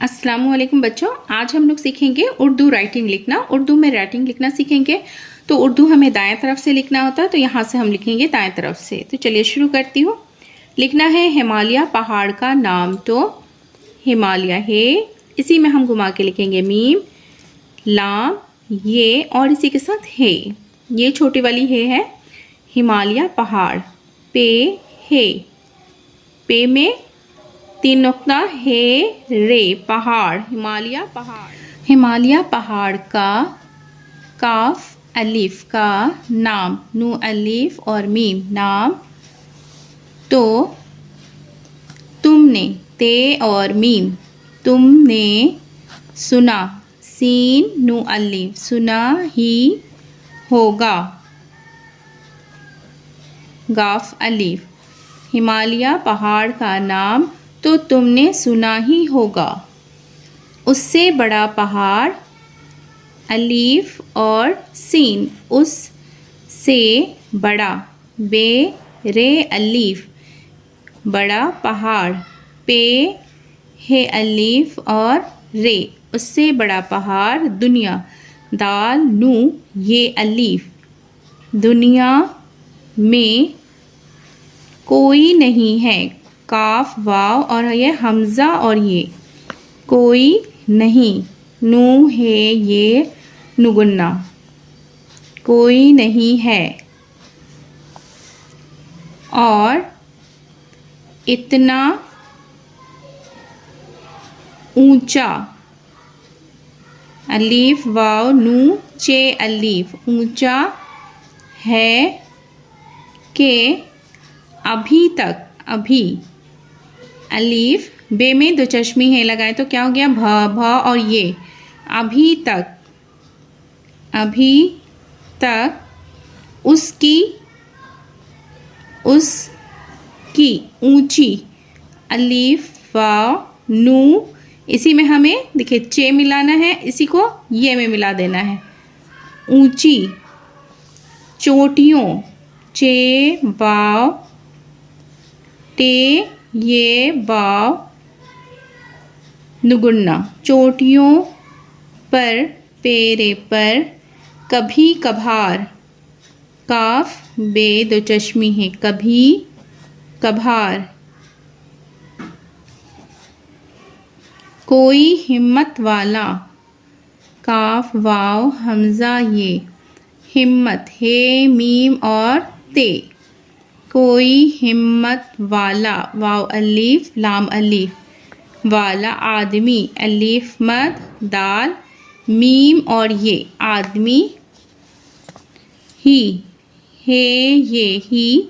अस्सलामुअलैकुम बच्चों, आज हम लोग सीखेंगे उर्दू राइटिंग लिखना। उर्दू में राइटिंग लिखना सीखेंगे। तो उर्दू हमें दाएं तरफ से लिखना होता है, तो यहाँ से हम लिखेंगे दाएं तरफ से। तो चलिए शुरू करती हूँ। लिखना है हिमालय पहाड़ का नाम, तो हिमालय है, इसी में हम घुमा के लिखेंगे मीम लाम ये और इसी के साथ है, ये छोटी वाली है हिमालय पहाड़। पे है, पे में 3 नुक्ता है, रे पहाड़, हिमालय पहाड़। हिमालय पहाड़ का काफ अलिफ का नाम, नू अलिफ और मीम नाम। तो तुमने, ते और मीम, तुमने सुना, सीन नू अलिफ, सुना ही होगा, गाफ अलिफ। हिमालय पहाड़ का नाम तो तुमने सुना ही होगा। उससे बड़ा पहाड़, अलीफ और सीन, उस से बड़ा, बे रे अलीफ, बड़ा पहाड़। पे है अलीफ और रे, उससे बड़ा पहाड़ दुनिया, दाल नू ये अलीफ। दुनिया में कोई नहीं है, काफ वाव और ये हमज़ा और ये, कोई नहीं, नू है ये नुगुन्ना, कोई नहीं है। और इतना ऊंचा, अलीफ वाव नू चे अलीफ, ऊंचा है कि अभी तक, अभी अलीफ बे में 2 चश्मी है लगाए तो क्या हो गया, भ और ये, अभी तक, अभी तक उसकी, उसकी ऊंची, अलीफ वाव नू, इसी में हमें देखिए चे मिलाना है, इसी को ये में मिला देना है, ऊंची चोटियों, चे वाव टे ये वाव नुगुन्ना, चोटियों पर, पेरे पर, कभी कभार, काफ बे 2 चश्मी है, कभी कभार। कोई हिम्मत वाला, काफ वाव हमज़ा ये, हिम्मत है मीम और ते, कोई हिम्मत वाला, वाव अलीफ लाम अलीफ, वाला आदमी, अलीफ मद दाल मीम और ये, आदमी। ही है ये ही,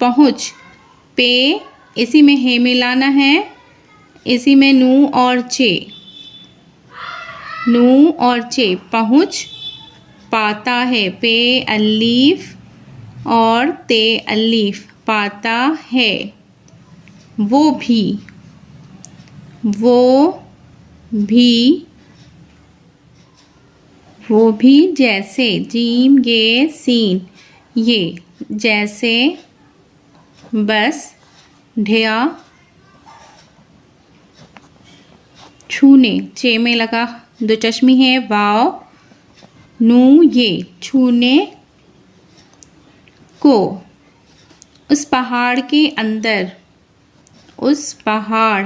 पहुँच, पे इसी में है मिलाना है, इसी में नू और चे, नू और चे, पहुँच पाता है, पे अलीफ और ते अलीफ, पाता है। वो भी, वो भी, वो भी जैसे, जीम ये सीन ये, जैसे, बस, ढेया, छूने, चे में लगा 2 चश्मी है, वाव नू ये, छूने को, उस पहाड़ के अंदर, उस पहाड़,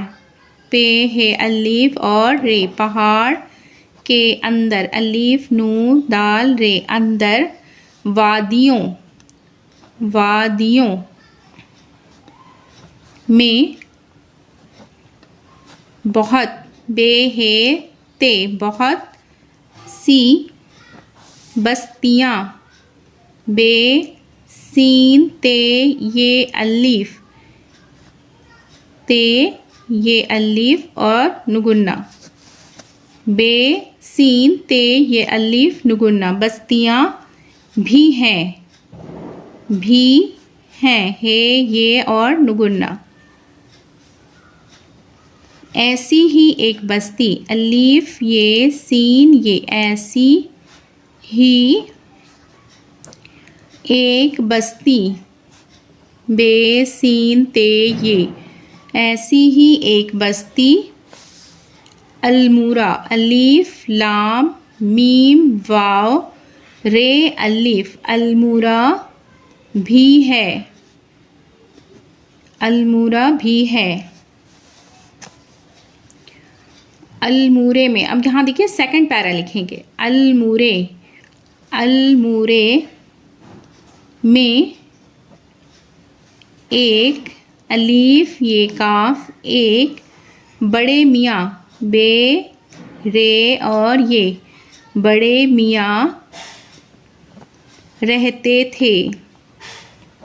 पे है अलीफ और रे, पहाड़ के अंदर, अलीफ नू दाल रे, अंदर, वादियों, वादियों में, बहुत, बे है ते, बहुत सी बस्तियाँ, बे सीन ते ये अलीफ, ते ये अलीफ और नुगुन्ना, बे सीन ते ये अलीफ नुगुन्ना, बस्तियाँ भी हैं, भी हैं, है ये और नुगुन्ना। ऐसी ही एक बस्ती, अलीफ ये सीन ये, ऐसी ही एक बस्ती, बे सीन ते ये, ऐसी ही एक बस्ती अलमूरा, अलीफ लाम मीम वाव रे अलीफ, अलमूरा भी है, अलमूरा भी है। अलमूरे में, अब यहाँ देखिए सेकंड पैरा लिखेंगे, अलमूरे, अलमूरे में एक, अलीफ ये काफ, एक बड़े मियाँ, बे रे और ये, बड़े मियाँ रहते थे,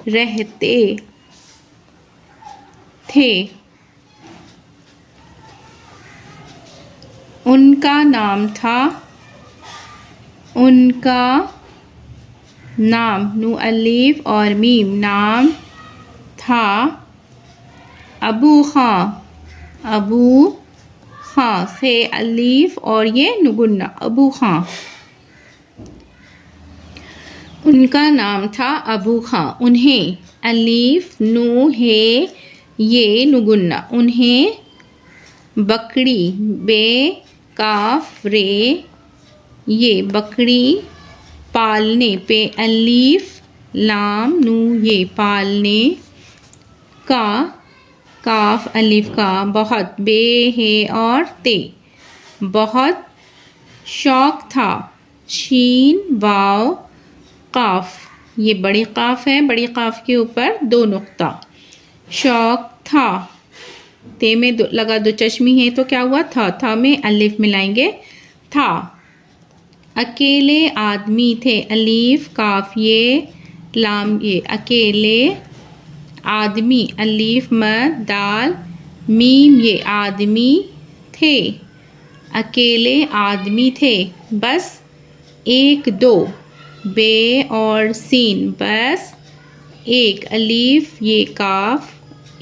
रहते थे। उनका नाम था, उनका नाम, नू अलीफ और मीम, नाम था अबू खां, अबू खां, खे अलीफ और ये नुगुन्ना, अबू खां। उनका नाम था अबू खां, उन्हें, अलीफ नू है ये नुगुन्ना, उन्हें बकरी, बे काफ रे ये, बकरी पालने, पे अलीफ लाम नू ये, पालने का, काफ अलीफ का, बहुत, बे है और ते, बहुत शौक था, शीन वाव काफ, ये बड़ी काफ है, बड़ी काफ के ऊपर दो नुक्ता, शौक था, ते में लगा दो चश्मी है तो क्या हुआ, था में अलिफ मिलाएंगे, था। अकेले आदमी थे, अलीफ काफ ये लाम ये, अकेले आदमी, अलीफ मद दाल मीम ये, आदमी थे, अकेले आदमी थे, बस एक दो, बे और सीन, बस एक, अलीफ ये काफ,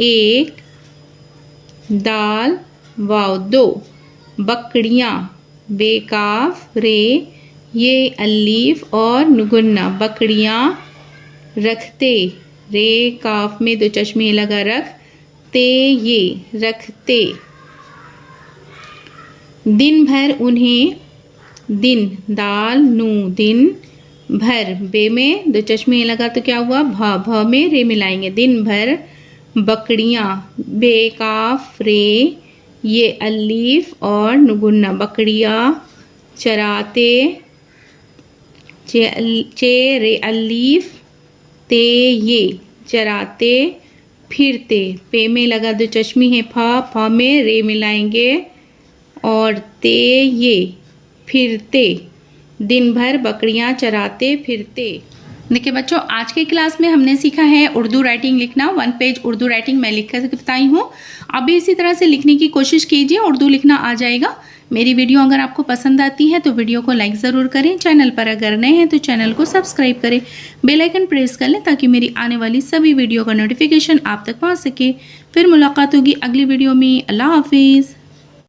एक दाल वाव दो, बकरियाँ, बेकाफ रे ये अलीफ और नुगुन्ना, बकरियाँ रखते, रे काफ में दो चश्मे लगा, रख ते ये, रखते। दिन भर उन्हें, दिन दाल नू दिन भर, बे में दो चश्मे लगा तो क्या हुआ, भ में रे मिलाएंगे, दिन भर बकरियाँ, बेकाफ रे ये अलीफ और नुगुन्ना, बकरियाँ चराते, चे रे अलीफ ते ये, चराते फिरते, पे में लगा दो चश्मी है, फ में रे मिलाएंगे और ते ये, फिरते, दिन भर बकरियां चराते फिरते। देखिए बच्चों, आज के क्लास में हमने सीखा है उर्दू राइटिंग लिखना। 1 पेज उर्दू राइटिंग मैं लिख कर बताई हूँ। आप भी इसी तरह से लिखने की कोशिश कीजिए, उर्दू लिखना आ जाएगा। मेरी वीडियो अगर आपको पसंद आती है तो वीडियो को लाइक ज़रूर करें। चैनल पर अगर नए हैं तो चैनल को सब्सक्राइब करें, बेल आइकन प्रेस कर लें ताकि मेरी आने वाली सभी वीडियो का नोटिफिकेशन आप तक पहुँच सके। फिर मुलाकात होगी अगली वीडियो में। अल्लाह हाफिज़।